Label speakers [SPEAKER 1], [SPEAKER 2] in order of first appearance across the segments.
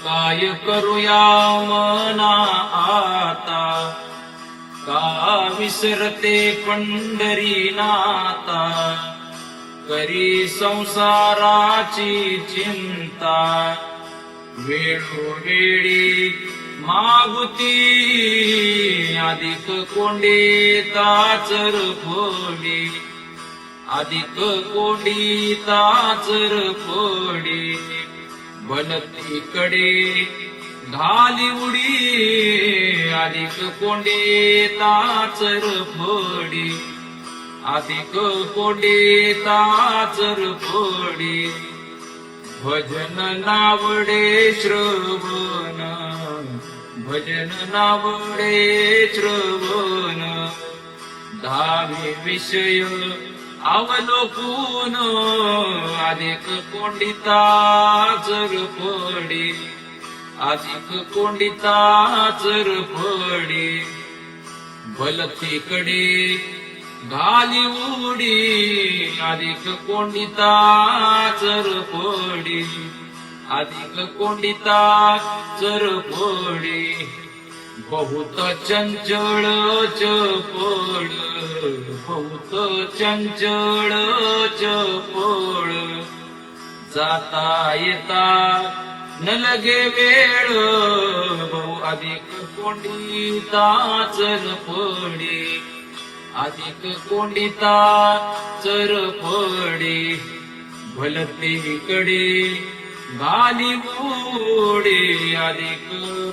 [SPEAKER 1] काय करूया मना आता, का विसरते पंढरीनाथा. करी संसाराची चिंता, वेळोवेळी मागुती. अधिक कोंडीता चर फोडी, अधिक कोंडीता चर फोडी. भलतीकडे घाली उडी, अधिक कोंडीता चर फोडी, अधिक कोंडीता चर फोडी. भजन नावडे श्रवण, भजन नावडे श्रवण. दहावे विषय अवलोकून, अधिक कोंडिता चर फोडी, अधिक कोंडिता चर फोडी. भलतीकडे घाली उडी, अधिक कोंडिता चर फोडी, अधिक कोंडिता चर फोडी. बहुत चंचळ चपळ, बहुत चंचळ चपळ. जाता येता न लगे वेळ, बहु अधिक कोंडिता चर फोडी, अधिक कोंडिता चर फोडी. भलतीकडे घाली उडी, अधिक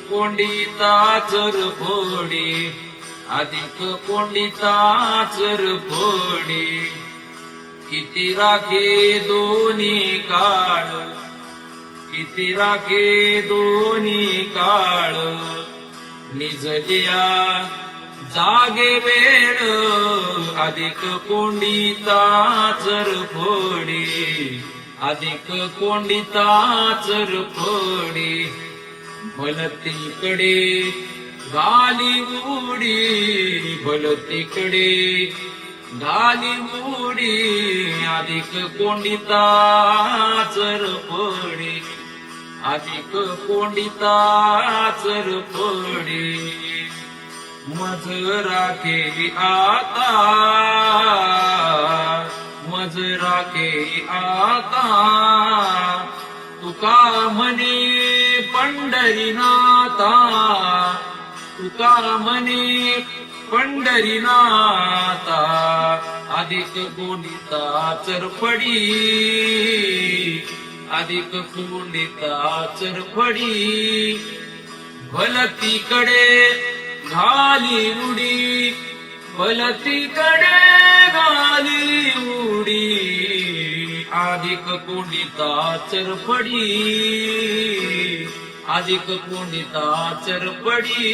[SPEAKER 1] कोंडिता चर फोडी, अधिक कोंडिता चर फोडी. किती राखे दोन्ही काळ, किती राखे दोन्ही काळ. निजलिया जागे वेळ, अधिक कोंडिता चर फोडी, अधिक कोंडिता चर फोडी. भलतीकडे घाली उडी, भलतीकडे घाली उडी. अधिक कोंडिता चर फोडी, अधिक कोंडिता चर फोडी. मज राखे आता, मज राखे आता. तुका म्हणे पंढरीनाथा, तुका म्हणे पंढरीनाथा. अधिक कोंडिता चरफडी, अधिक कोंडिता चरफडी. भलतीकडे घाली उडी, भलतीकडे घाली उडी. अधिक कोंडिता चरफडी, अधिक कोंडिता चरफडी.